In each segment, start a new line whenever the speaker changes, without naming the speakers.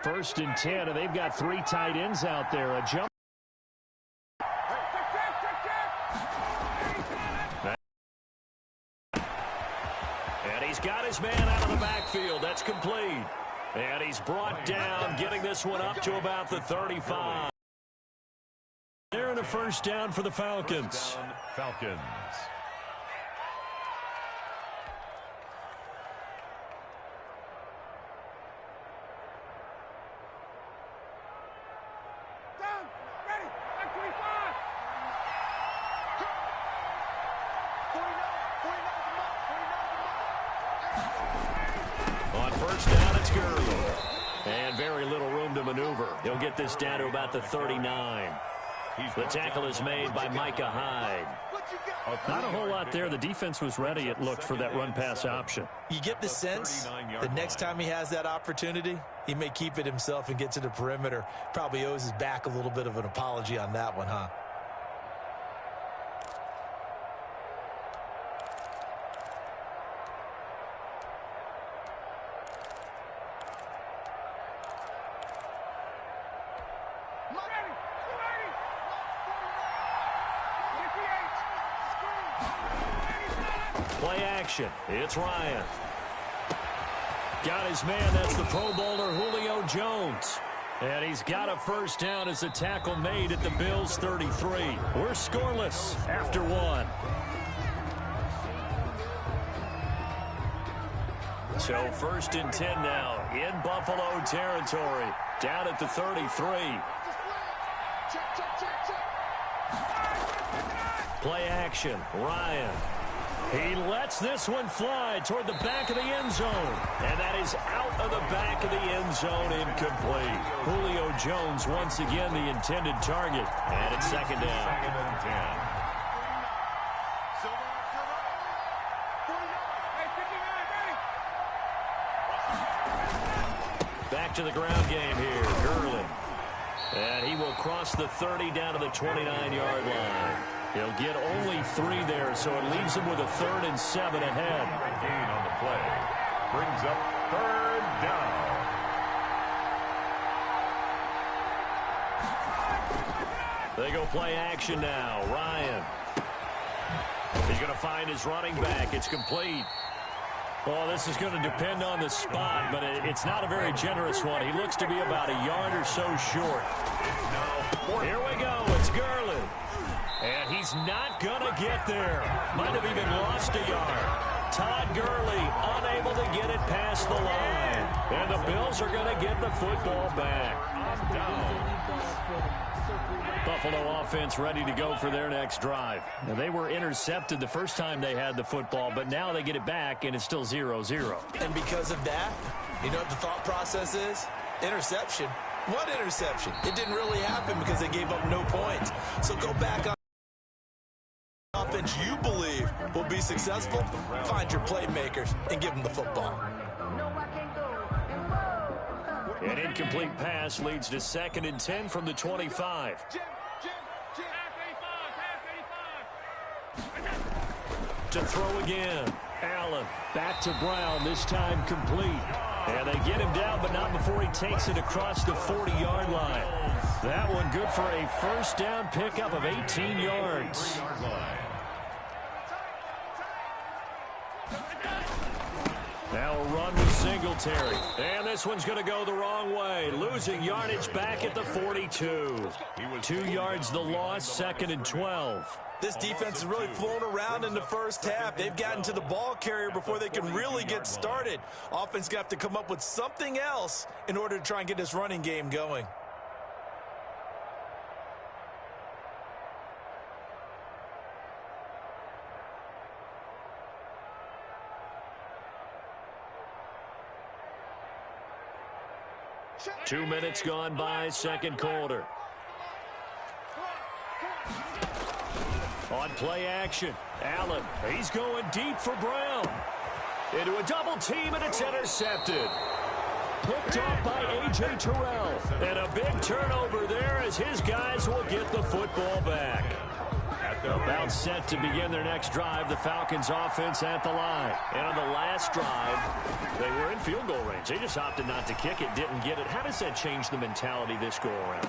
First and 10, and they've got 3 tight ends out there. A jump. And he's got his man out of the backfield. That's complete. And he's brought down, getting this one up to about the 35. They're in a first down for the Falcons.
Falcons.
On first down, it's Gurley. And very little room to maneuver. He'll get this down to about the 39. The tackle is made by Micah Hyde.
Not a whole lot there. The defense was ready, it looked, for that run-pass option.
You get the sense the next time he has that opportunity, he may keep it himself and get to the perimeter. Probably owes his back a little bit of an apology on that one, huh?
Play action. It's Ryan. Got his man. That's the Pro Bowler Julio Jones. And he's got a first down as a tackle made at the Bills' 33. We're scoreless after 1. So first and 10 now in Buffalo territory. Down at the 33. Play action. Ryan. He lets this one fly toward the back of the end zone. And that is out of the back of the end zone, incomplete. Julio Jones once again the intended target. And it's second down.
Second and 10.
Back to the ground game here. Gurley. And he will cross the 30 down to the 29-yard line. He'll get only 3 there, so it leaves him with a 3rd and 7 ahead.
Gain on the play. Brings up 3rd down.
They go play action now. Ryan. He's going to find his running back. It's complete. Well, this is going to depend on the spot, but it's not a very generous one. He looks to be about a yard or so short. Here we go. It's Gurley. And he's not going to get there. Might have even lost a yard. Todd Gurley unable to get it past the line. And the Bills are going to get the football back. Buffalo offense ready to go for their next drive. Now, they were intercepted the first time they had the football, but now they get it back, and it's still 0-0.
And because of that, you know what the thought process is? Interception. What interception? It didn't really happen because they gave up no points. So go back on offense you believe will be successful. Find your playmakers and give them the football.
An incomplete pass leads to 2nd and 10 from the 25. To throw again. Allen back to Brown, this time complete. And they get him down, but not before he takes it across the 40-yard line. That one good for a first down pickup of 18 yards. Now a run with Singletary. And this one's going to go the wrong way. Losing yardage back at the 42. 2 yards the loss, 2nd and 12.
This defense is really flown around in the first half. They've gotten to the ball carrier before they can really get started. Offense got to come up with something else in order to try and get this running game going.
Two minutes gone by, second quarter. On play action, Allen, he's going deep for Brown. Into a double team, and it's intercepted. Picked off by A.J. Terrell. And a big turnover there as his guys will get the football back.
At
About set to begin their next drive, the Falcons offense at the line. And on the last drive, they were in field goal range. They just opted not to kick it, didn't get it. How does that change the mentality this go around?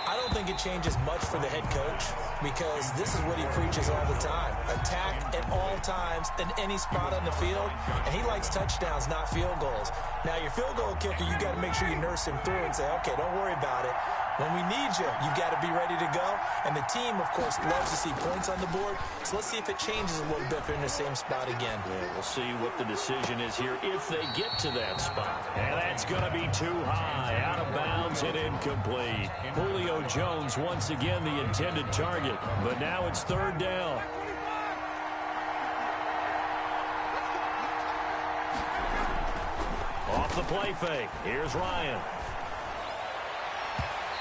I don't think it changes much for the head coach because this is what he preaches all the time. Attack at all times in any spot on the field, and he likes touchdowns, not field goals. Now, your field goal kicker, you got to make sure you nurse him through and say, okay, don't worry about it. When we need you, you got to be ready to go. And the team, of course, loves to see points on the board. So let's see if it changes a little bit if they're in the same spot again.
Yeah, we'll see what the decision is here if they get to that spot. And that's going to be too high, out of bounds and incomplete. Julio Jones once again the intended target, but now it's third down. Off the play fake, here's Ryan.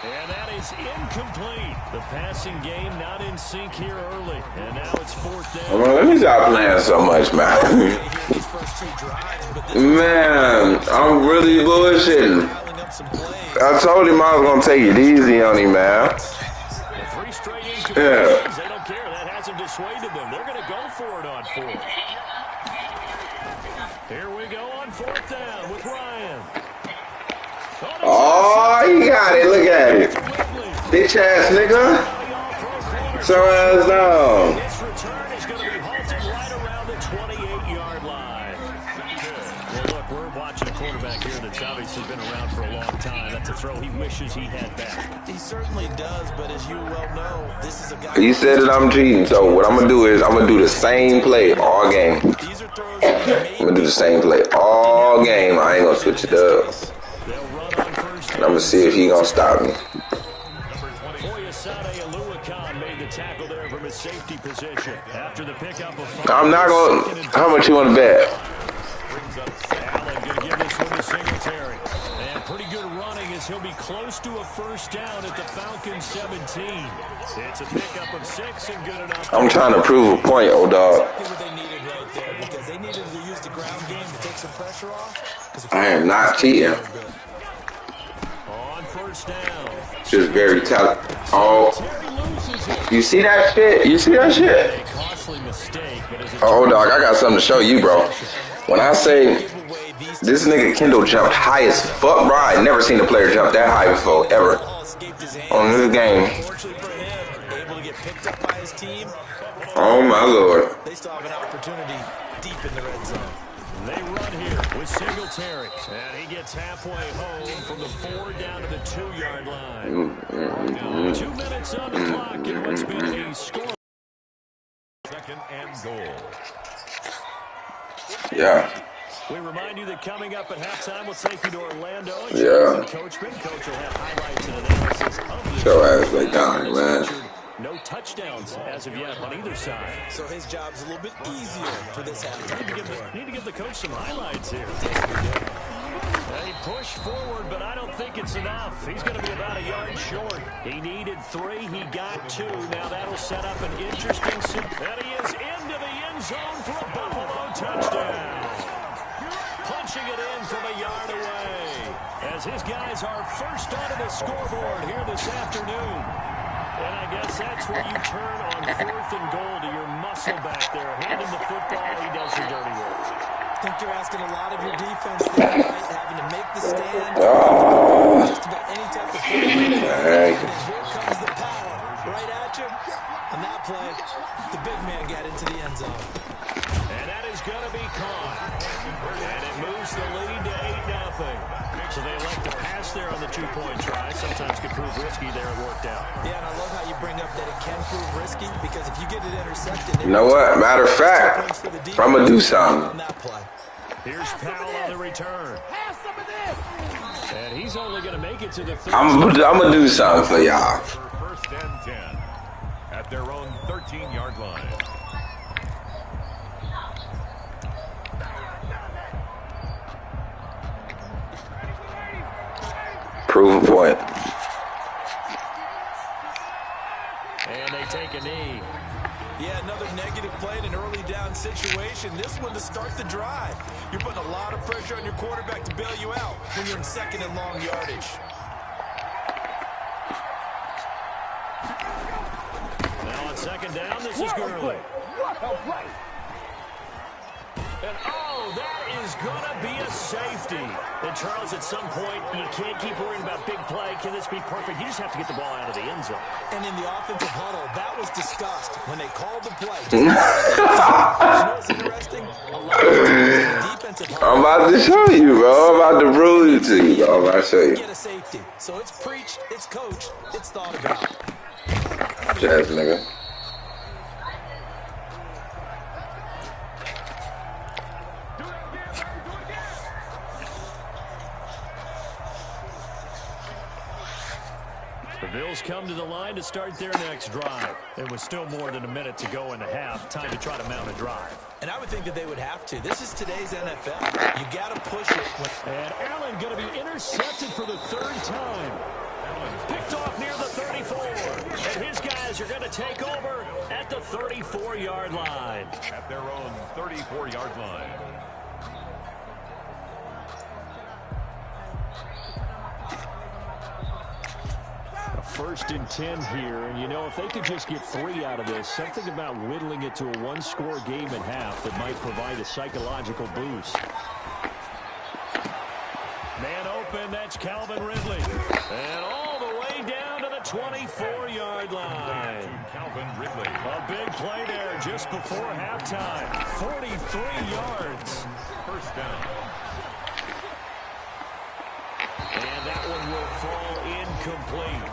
And that is incomplete. The passing game not in sync here early. And now it's fourth down.
Let me stop playing so much, man. Man, I'm really bullshitting. I told him I was going to take it easy on him, man.
Three straight incompletions. They don't care. That hasn't dissuaded them. They're going to go for it on fourth. Here we go on fourth down with Ryan.
Oh, he got it. Look at it. Bitch ass nigga. So ass down.
This return is going to be halted right around the 28-yard line. Well, look, we're watching a quarterback here that's obviously been around for a long time. That's a throw he wishes he had back.
He certainly does, but as you well know, this is a guy.
He said that I'm cheating, so what I'm going to do is I'm going to do the same play all game.
These are throws that
I'm going to do the same play all game. I ain't going to switch it up. And I'm going to see if he going to stop me. I'm not going to. How much you want to bet?
Allen going to give this one to Singletary. And pretty good running as he'll be close to a first down at the Falcons 17. It's a pickup of 6 and good enough.
I'm trying to prove a point, old dog.
Because they needed to use the ground game to take some pressure off.
I am not cheating.
On first down.
Just very talented. Oh. You see that shit? You see that shit? Oh, dog, I got something to show you, bro. When I say this nigga Kendall jumped high as fuck, bro, I never seen a player jump that high before, ever. On this game. Oh, my Lord.
They still have an opportunity deep in the red zone.
They run here with Singletary. And he gets halfway home from the 4 down to the 2-yard line. 2 minutes on the clock and what's been a score.
Second and goal.
Yeah.
We remind you that coming up at halftime, we'll take you to Orlando.
Yeah.
Coach will have highlights and analysis of the
Show ass like down, man.
No touchdowns as of yet on either side.
So his job's a little bit easier for this halftime.
Need to give the coach some highlights here. He pushed forward, but I don't think it's enough. He's going to be about a yard short. He needed 3. He got 2. Now that'll set up an interesting situation. And he is into the end zone for a Buffalo touchdown. Punching it in from a yard away. As his guys are first onto the scoreboard here this afternoon. And I guess that's where you turn on 4th and goal to your muscle back there. Hand him the football, he does the dirty work.
I think you're asking a lot of your defense there, right? Having to make the stand. Just about any type of play. And here comes the power right at you. On that play, the big man got into the end zone.
And that is going to be caught. And it moves the lead to 8-0. So they elect to pass there on the 2-point try. Sometimes could prove risky there. It worked out.
Yeah, and I love how you bring up that it can prove risky because if you get it intercepted...
You know what? Matter of fact, I'm going to do something.
Here's Powell on the return. And he's only going to make it to the 30.
I'm going to do something for y'all.
First and 10 at their own 13-yard line.
Prove a point.
And they take a knee.
Yeah, another negative play in an early down situation. This one to start the drive. You're putting a lot of pressure on your quarterback to bail you out when you're in 2nd and long yardage.
Now on 2nd down, this is Gurley. And, oh, that is going to be a safety. And, Charles, at some point, you can't keep worrying about big play. Can this be perfect? You just have to get the ball out of the end zone. And in the offensive huddle, that was discussed when they called the play. You know what's interesting? A lot of times in the defensive huddle,
I'm about to show you, bro. I'm about to prove it to you, bro. I'm about to show you.
Get a safety. So it's preached, it's coached, it's thought about.
Jazz nigga.
The Bills come to the line to start their next drive. It was still more than a minute to go in the half. Time to try to mount a drive.
And I would think that they would have to. This is today's NFL. You got to push it.
And Allen going to be intercepted for the third time. Picked off near the 34. And his guys are going to take over at the 34-yard line.
At their own 34-yard line.
First and 10 here, and you know, if they could just get 3 out of this, something about whittling it to a one-score game at half that might provide a psychological boost. Man open, that's Calvin Ridley. And all the way down to the 24-yard line.
Calvin Ridley.
A big play there just before halftime. 43 yards.
First down.
And that one will fall incomplete.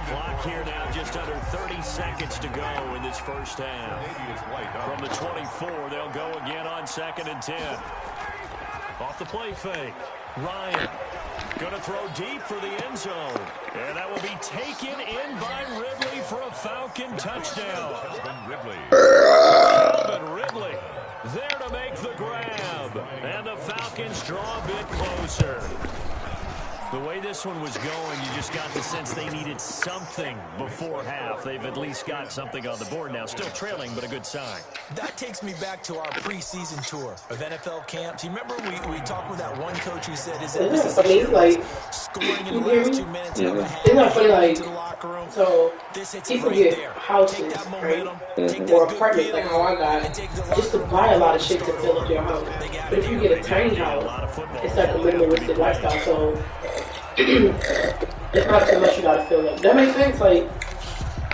Clock here now, just under 30 seconds to go in this first half. From the 24, they'll go again on 2nd and 10. Off the play fake. Ryan going to throw deep for the end zone. And that will be taken in by Ridley for a Falcon touchdown. Calvin Ridley there to make the grab. And the Falcons draw a bit closer. The way this one was going, you just got the sense they needed something before half. They've at least got something on the board now. Still trailing, but a good sign.
That takes me back to our preseason tour of NFL camps. You remember we talked with that one coach who said his emphasis
like,
scoring in the last 2 minutes of a half.
It's not funny, like,
to the locker room.
so
this hits
people
right
get
there.
houses, right? Or apartments, like how I got, just to buy a lot of shit to fill up your house. But if you get a tiny house, it's like a minimalistic lifestyle, so it's not too much you gotta fill up. That makes sense. Like,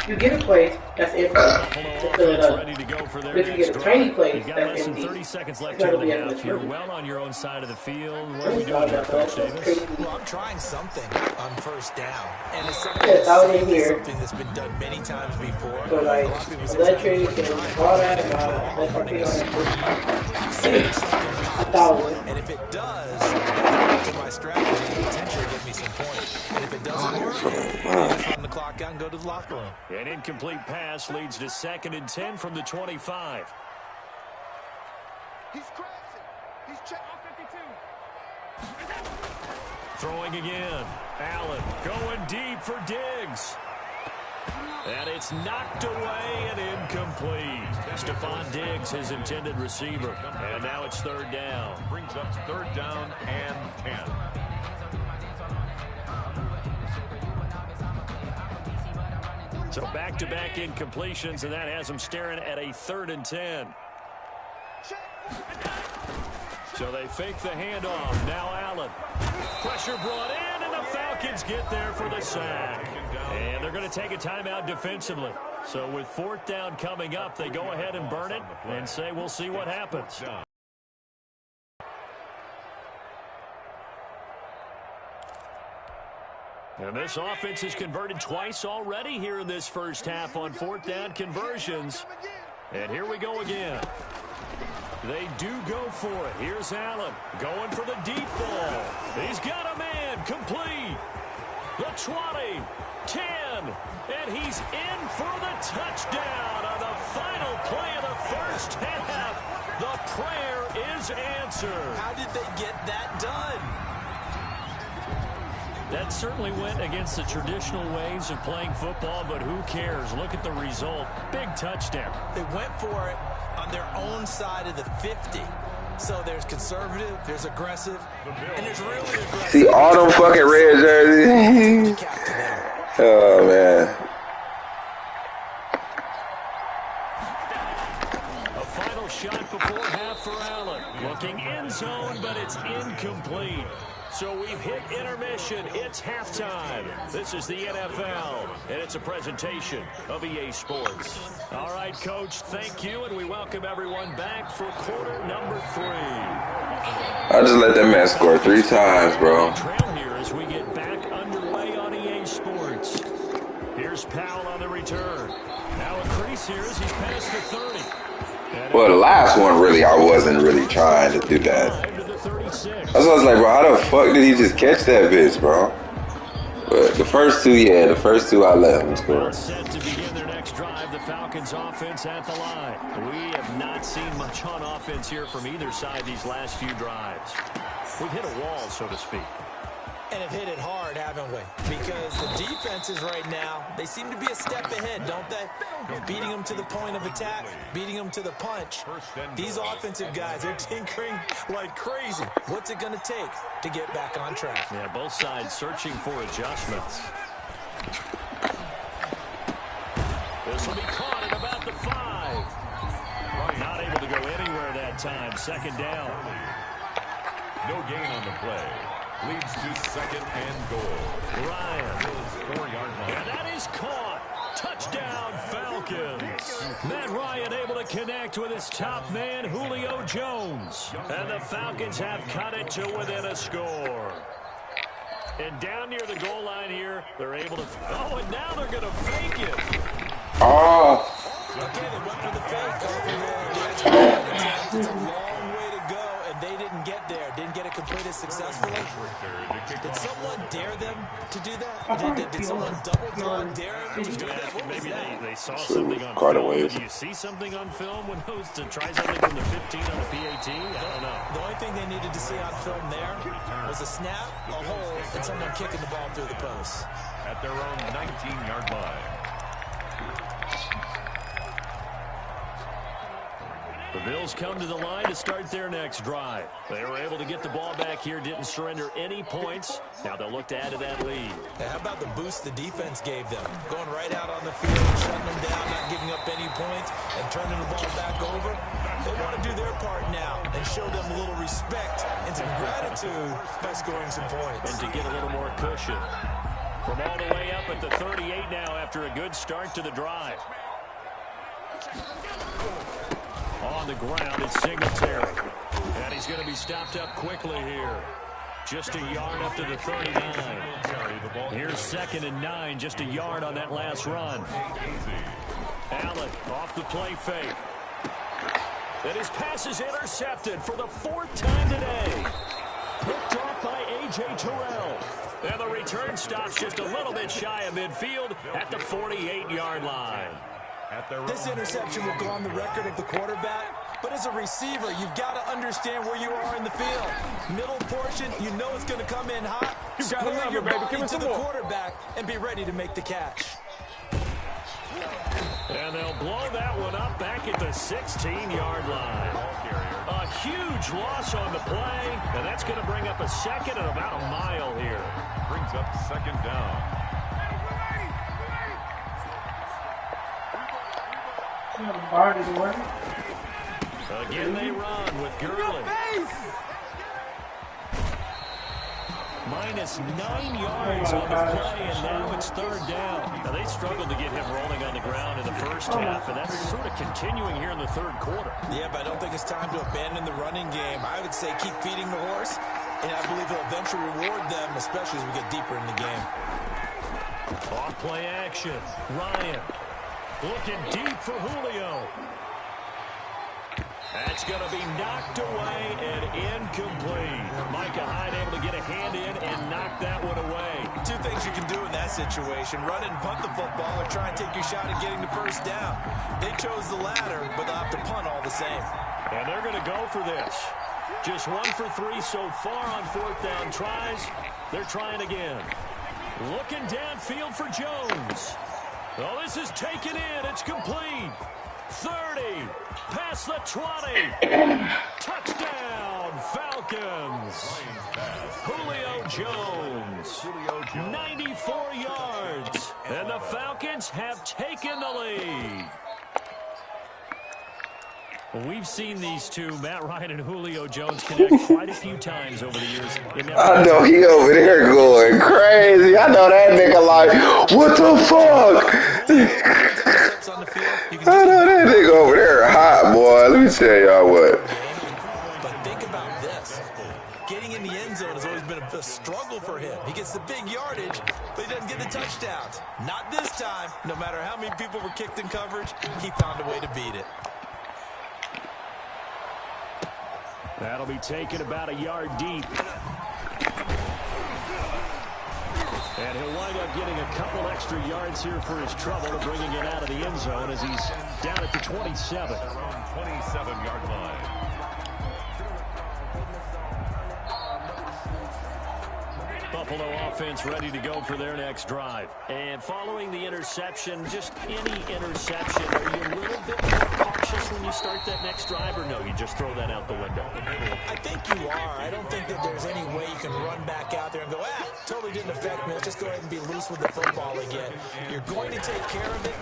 you get a place that's empty to fill it up. But if you get a tiny place that's empty,
30 seconds left
it's not
here in
gonna
the
be as
half.
much
You're
money.
well on your own side of the field. What are we doing here, Coach Davis?
Well, I'm trying something on first down. And it's something,
Yes, I was in here.
something that's been done many times before.
So like, electric and all that, that's what people
And if it does, to my strategy, potentially give me some points. And if it doesn't work, just run the clock out and go to the locker room.
An incomplete pass leads to 2nd and 10 from the 25.
He's crossing. He's checking off 52.
Throwing again. Allen going deep for Diggs. And it's knocked away and incomplete. Stephon Diggs, his intended receiver. And now it's 3rd down.
Brings up 3rd down and 10.
So back-to-back incompletions, and that has them staring at a 3rd and 10. So they fake the handoff. Now Allen. Pressure brought in, and the Falcons get there for the sack. And they're going to take a timeout defensively. So with 4th down coming up, they go ahead and burn it and say we'll see what happens. And this offense has converted twice already here in this first half on 4th down conversions. And here we go again. They do go for it. Here's Allen going for the deep ball. He's got a man complete. The 20, 10, and he's in for the touchdown on the final play of the first half. The prayer is answered.
How did they get that done?
That certainly went against the traditional ways of playing football, but who cares? Look at the result. Big touchdown.
They went for it on their own side of the 50. So there's conservative, there's aggressive, and there's really aggressive.
See all them fucking red jerseys. Oh, man.
It's halftime. This is the NFL, and it's a presentation of EA Sports. All right, Coach, thank you, and we welcome everyone back for quarter number 3.
I just let that man score 3 times, bro.
Trail here as we get back underway on EA Sports. Here's Powell on the return. Now a crease here as he's past the 30.
Well, the last one, really, I wasn't really trying to do that. That's why I was like, bro, how the fuck did he just catch that bitch, bro? But the first two, yeah, the first two I let him score.
Set to begin their next drive, the Falcons offense at the line. We have not seen much on offense here from either side these last few drives. We've hit a wall, so to speak.
And have hit it hard, haven't we? Because the defenses right now, they seem to be a step ahead, don't they? Beating them to the point of attack, beating them to the punch. These offensive guys are tinkering like crazy. What's it going to take to get back on track?
Yeah, both sides searching for adjustments. This will be caught at about the 5. Not able to go anywhere that time. Second down.
No gain on the play. Leads to second and goal.
Ryan.
4-yard line.
And that is caught. Touchdown, Falcons. Matt Ryan able to connect with his top man, Julio Jones. And the Falcons have cut it to within a score. And down near the goal line here, they're able to... Oh, and now they're going to fake it.
Oh.
Okay, they went for the fake over there. It's a long way to go, and they didn't get there. Didn't get it completed successfully. Did someone dare them to do that? Did someone double dog dare them to do that?
Maybe they saw something on film. Do you see something on film when those to try something from the 15 on the PAT? I don't know.
The only thing they needed to see on film there was a snap, a hole, and someone kicking the ball through the post.
At their own 19-yard line.
The Bills come to the line to start their next drive. They were able to get the ball back here, didn't surrender any points. Now they'll look to add to that lead.
Now, how about the boost the defense gave them? Going right out on the field, shutting them down, not giving up any points, and turning the ball back over. They want to do their part now and show them a little respect and some gratitude by scoring some points.
And to get a little more cushion. From all the way up at the 38 now after a good start to the drive. On the ground, it's Singletary. And he's going to be stopped up quickly here. Just a yard up to the 39. Here's 2nd and 9, just a yard on that last run. Allen off the play fake. And his pass is intercepted for the 4th time today. Picked off by A.J. Terrell. And the return stops just a little bit shy of midfield at the 48-yard line.
This interception will go on the record of the quarterback, but as a receiver, you've got to understand where you are in the field. Middle portion, you know it's going to come in hot.
You got to love
your
it, baby.
body
Give it
to
some
the
more.
quarterback and be ready to make the catch.
And they'll blow that one up back at the 16-yard line. A huge loss on the play, and that's going to bring up a second and about a mile here.
Brings up second down.
Again they run with Gurley. Minus 9 yards on the play, and now it's 3rd down. Now, they struggled to get him rolling on the ground in the first half, and that's sort of continuing here in the 3rd quarter.
Yeah, but I don't think it's time to abandon the running game. I would say keep feeding the horse, and I believe he'll eventually reward them, especially as we get deeper in the game.
Off play action. Ryan looking deep for Julio. That's going to be knocked away and incomplete. Micah Hyde able to get a hand in and knock that one away.
2 things you can do in that situation. Run and punt the football or try and take your shot at getting the first down. They chose the latter, but they'll have to punt all the same.
And they're going to go for this. Just 1 for 3 so far on 4th down tries. They're trying again. Looking downfield for Jones. Oh, this is taken in. It's complete. 30. Past the 20. Touchdown, Falcons. Julio Jones. 94 yards. And the Falcons have taken the lead.
Well, we've seen these two, Matt Ryan and Julio Jones, connect quite a few times over the years.
I know he over there going crazy. I know that nigga like, what the fuck? I know that nigga over there hot, boy. Let me tell y'all what.
But think about this. Getting in the end zone has always been a struggle for him. He gets the big yardage, but he doesn't get the touchdowns. Not this time. No matter how many people were kicked in coverage, he found a way to beat it.
That'll be taken about a yard deep. And he'll wind up getting a couple extra yards here for his trouble, bringing it out of the end zone as he's down at the 27.
Around 27-yard line.
Buffalo offense ready to go for their next drive. And following the interception, just any interception, are you a little bit more cautious when you start that next drive, or no, you just throw that out the window?
I think you are. I don't think that there's any way you can run back out there and go, totally didn't affect me. Let's just go ahead and be loose with the football again. You're going to take care of it.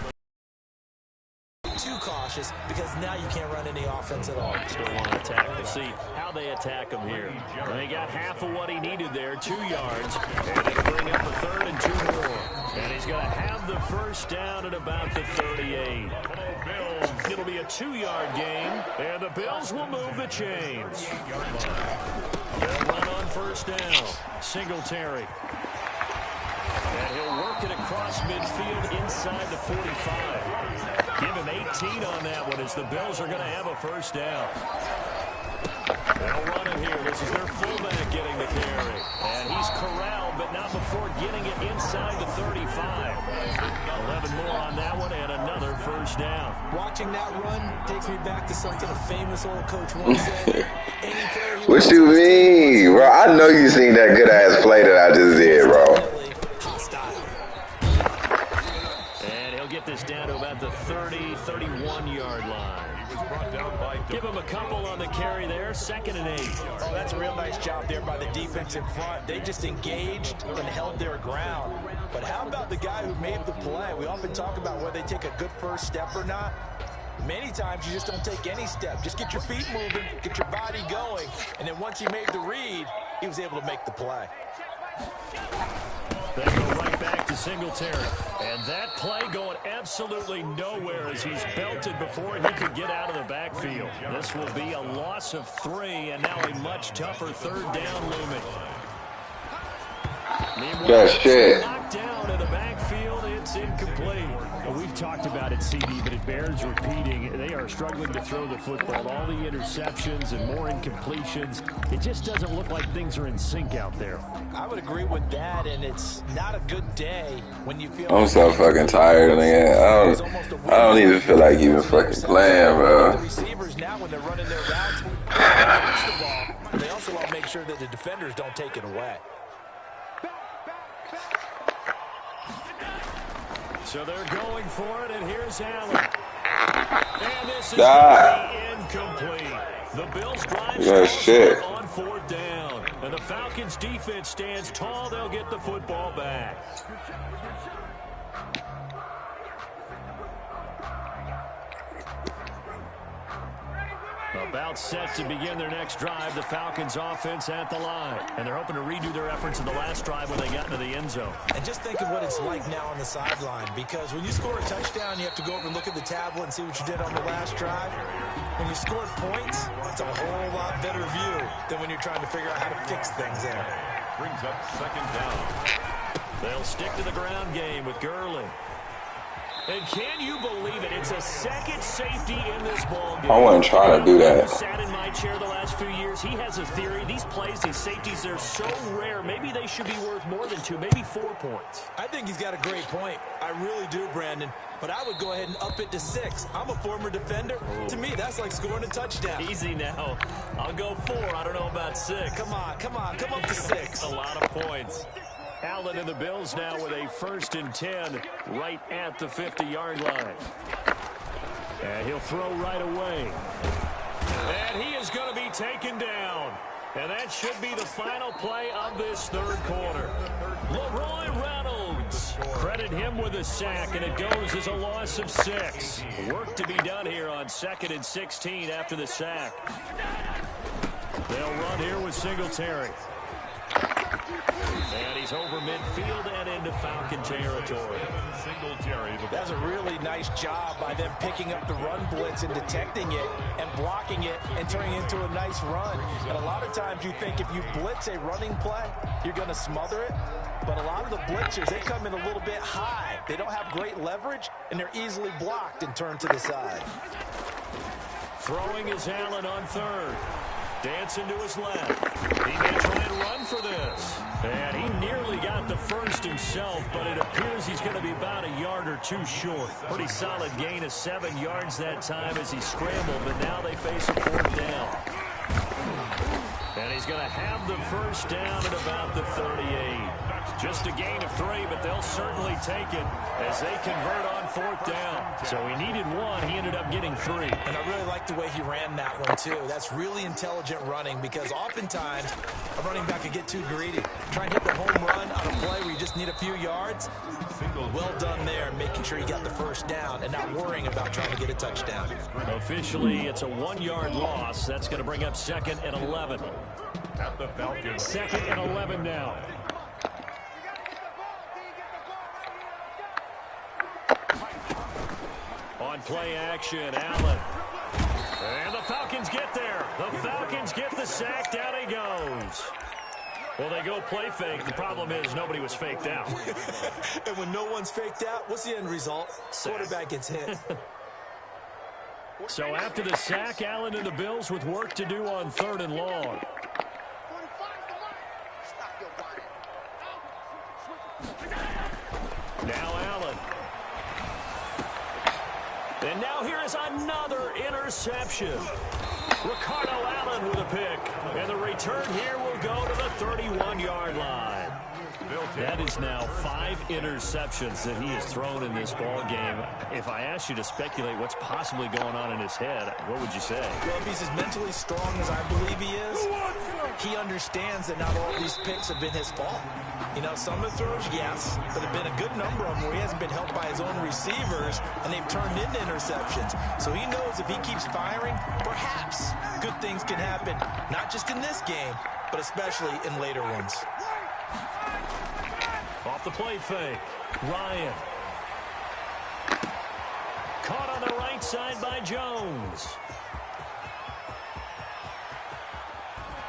Too cautious because now you can't run any offense at all.
Still want to attack. We'll see how they attack him here. They got half of what he needed there, 2 yards, and it'll bring up a third and 2 more. And he's going to have the first down at about the 38. It'll be a 2-yard gain, and the Bills will move the chains. They'll run on first down. Singletary. And he'll work it across midfield inside the 45. Give him 18 on that one as the Bills are going to have a first down. They'll run it here. This is their fullback getting the carry. And he's corralled, but not before getting it inside the 35. 11 more on that one and another first down.
Watching that run takes me back to something a famous old coach once said.
What you mean, bro? I know you seen that good-ass play that I just did, bro.
Get this down to about the 30, 31-yard line.
He was brought down by
Give him a couple on the carry there, 2nd and 8.
Oh, that's a real nice job there by the defense in front. They just engaged and held their ground. But how about the guy who made the play? We often talk about whether they take a good first step or not. Many times you just don't take any step. Just get your feet moving, get your body going, and then once he made the read, he was able to make the play.
They go right back to Singletary. And that play going absolutely nowhere as he's belted before he could get out of the backfield. This will be a loss of 3, and now a much tougher 3rd down looming. Meanwhile, knocked down in the backfield. It's incomplete. We've talked about it, CD, but it bears repeating. They are struggling to throw the football. All the interceptions and more incompletions. It just doesn't look like things are in sync out there.
I would agree with that, and it's not a good day when you feel.
I'm so fucking tired, man. I don't even feel like even fucking playing, bro.
The receivers now, when they're running their routes, catch the ball, but they also want to make sure that the defenders don't take it away.
So they're going for it, and here's Allen. And this is going to be incomplete. The Bills drive on 4th down. And the Falcons' defense stands tall. They'll get the football back. About set to begin their next drive, the Falcons offense at the line. And they're hoping to redo their efforts in the last drive when they got into the end zone.
And just think of what it's like now on the sideline, because when you score a touchdown, you have to go over and look at the tablet and see what you did on the last drive. When you scored points, it's a whole lot better view than when you're trying to figure out how to fix things there.
Brings up 2nd down.
They'll stick to the ground game with Gurley. And can you believe it? It's a second safety in this ball game.
I wasn't trying to do that.
Sat in my chair the last few years. He has a theory. These plays, these safeties, they're so rare. Maybe they should be worth more than 2, maybe 4 points.
I think he's got a great point. I really do, Brandon. But I would go ahead and up it to 6. I'm a former defender. Ooh. To me, that's like scoring a touchdown.
Easy now. I'll go 4. I don't know about 6.
Come on. Come up to 6.
A lot of points. Allen and the Bills now with a 1st and 10 right at the 50-yard line. And he'll throw right away. And he is going to be taken down. And that should be the final play of this 3rd quarter. Leroy Reynolds
defense. Credit him with a sack, and it goes as a loss of 6. Work to be done here on 2nd and 16 after the sack. They'll run here with Singletary. And he's over midfield and into Falcon territory.
That's a really nice job by them picking up the run blitz and detecting it and blocking it and turning it into a nice run. And a lot of times you think if you blitz a running play, you're going to smother it. But a lot of the blitzers, they come in a little bit high. They don't have great leverage, and they're easily blocked and turned to the side.
Throwing is Allen on 3rd. Dancing to his left. He may try and run for this. And he nearly got the first himself, but it appears he's going to be about a yard or 2 short. Pretty solid gain of 7 yards that time as he scrambled, but now they face a 4th down. And he's going to have the first down at about the 38. Just a gain of 3, but they'll certainly take it as they convert on 4th down. So he needed 1. He ended up getting 3.
And I really like the way he ran that one, too. That's really intelligent running because oftentimes a running back could get too greedy. Try and hit the home run on a play where you just need a few yards. Well done there, making sure you got the first down and not worrying about trying to get a touchdown.
Officially, it's a 1-yard loss. That's going to bring up 2nd and 11.
At the Falcons.
2nd and 11 now. On play action, Allen. And the Falcons get there. The Falcons get the sack. Down he goes. Well, they go play fake. The problem is nobody was faked out.
And when no one's faked out, what's the end result? Quarterback gets hit.
So after the sack, Allen and the Bills with work to do on 3rd and long. Now Allen. And now here is another interception. Ricardo Allen with a pick. And the return here will go to the 31-yard line. That is now 5 interceptions that he has thrown in this ball game. If I asked you to speculate what's possibly going on in his head, what would you say?
Well, if he's as mentally strong as I believe he is, he understands that not all these picks have been his fault. You know, some of the throws, yes, but there have been a good number of them where he hasn't been helped by his own receivers, and they've turned into interceptions. So he knows if he keeps firing, perhaps good things can happen, not just in this game, but especially in later ones.
Off the play fake, Ryan. Caught on the right side by Jones.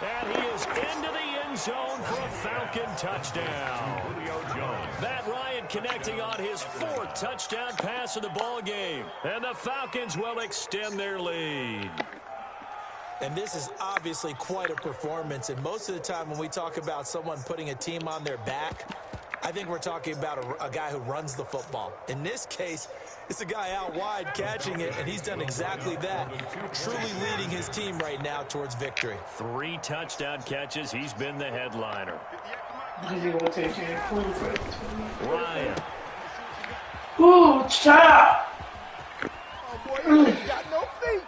And he is into the end zone for a Falcon touchdown. Matt Ryan connecting on his 4th touchdown pass of the ball game. And the Falcons will extend their lead.
And this is obviously quite a performance. And most of the time when we talk about someone putting a team on their back, I think we're talking about a guy who runs the football. In this case, it's a guy out wide catching it, and he's done exactly that, truly leading his team right now towards victory.
3 touchdown catches. He's been the headliner. Ryan.
Ooh, child.
Oh, boy, you ain't got no feet.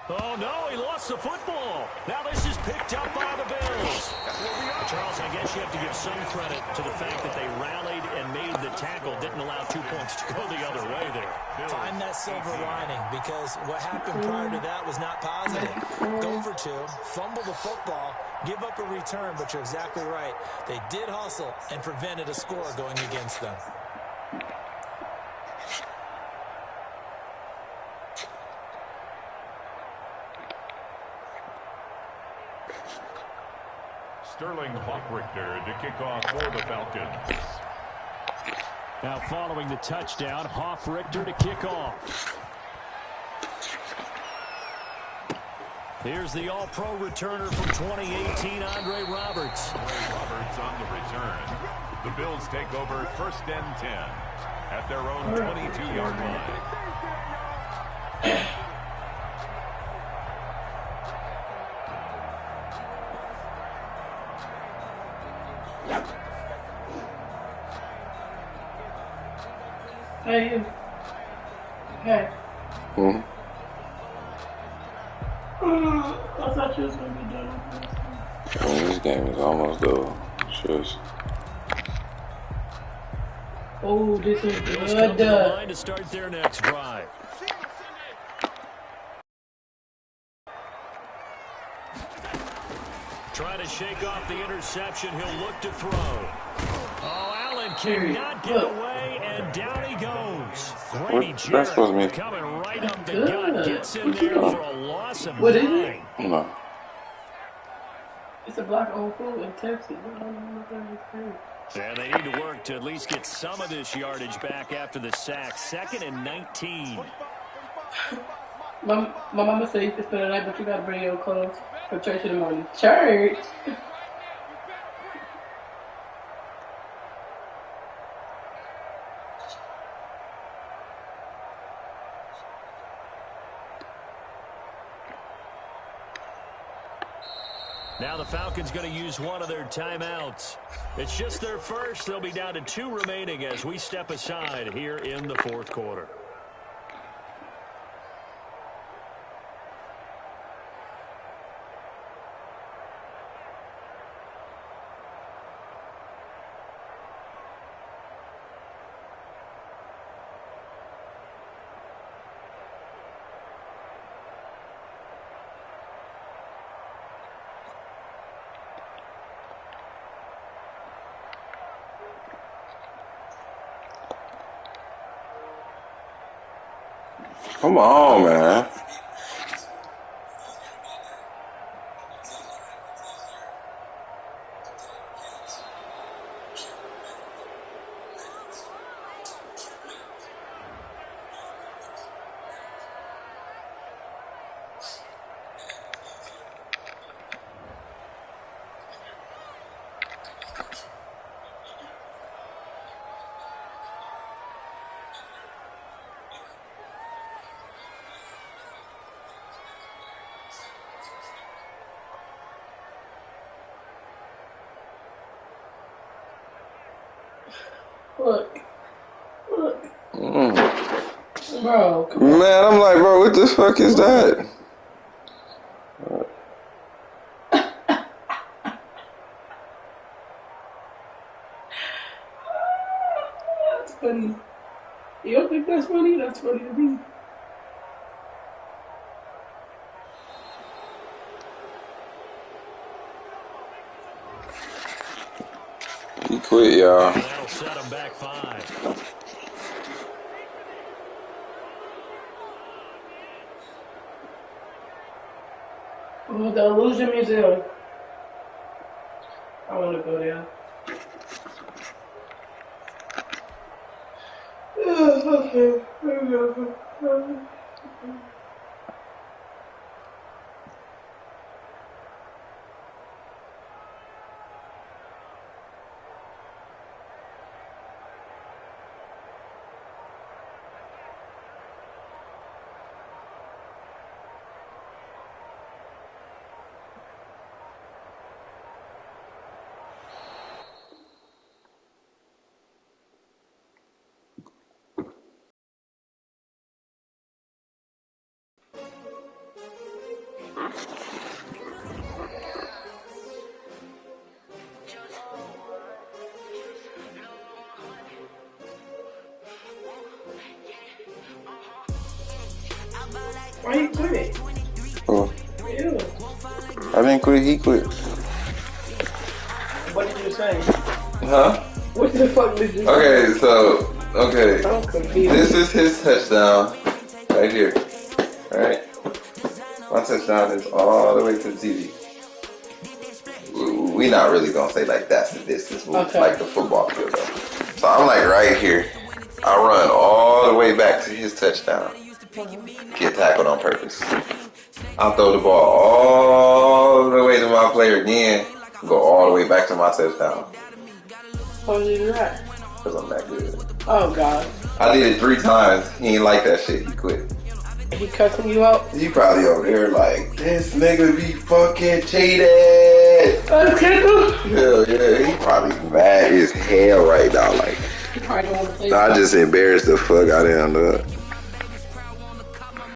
Oh, no, he lost the football. Now this is picked up by the Bills. Charles, I guess you have to give some credit to the fact that they rallied and made the tackle, didn't allow 2 points to go the other way there.
Find that silver lining, because what happened prior to that was not positive. Go for 2, fumble the football, give up a return, but you're exactly right. They did hustle and prevented a score going against them.
Sterling Hoffrichter to kick off for the Falcons.
Now following the touchdown, Hoffrichter to kick off. Here's the All-Pro returner from 2018, Andre Roberts.
Roberts on the return. The Bills take over 1st and 10 at their own 22-yard line.
Hey. Hey.
Hmm.
I thought you was going to be done with this.
This game is almost over. Shush.
Oh, this is
Bills come to the line to start their next drive. Trying to shake off the interception. He'll look to throw. Oh, Allen cannot get away, and down he goes. Grady Jarrett coming right up the gut. Gets in there for a loss of 9.
No.
It's a block on full in Texas.
And they need to work to at least get some of this yardage back after the sack. 2nd and 19.
My mama said you can spend the night, but you got to bring your clothes for church in the morning. Church?
Now the Falcons going to use one of their timeouts. It's just their first. They'll be down to 2 remaining as we step aside here in the 4th quarter.
Come on, man.
Look.
Mm.
Bro, come on.
Man, I'm like, bro, what the fuck is that?
That's funny. You don't think that's funny? That's funny to me.
He quit, y'all.
That'll set him back 5.
Oh, the Illusion Museum. I want to go there. Okay. There we go. Why you quit?
Oh,
Yeah.
I didn't quit, he quit.
What did you say?
Huh?
What the fuck did you say?
Okay, so, okay.
I'm confused.
This is his touchdown right here. Right? My touchdown is all the way to the TV. We not really gonna say like that's the distance, but
Okay.
like the football field though. So I'm like right here. I run all the way back to his touchdown. Get tackled on purpose. I throw the ball all the way to my player again. Go all the way back to my touchdown.
Why did you do that?
Because I'm that good.
Oh, God.
I did it 3 times. He ain't like that shit. He quit.
He cussing you out?
He probably over there like, this nigga be fucking cheated.
Kendall?
Hell yeah, he probably mad as hell right now. Like,
I don't want to play.
I just embarrassed the fuck out of him.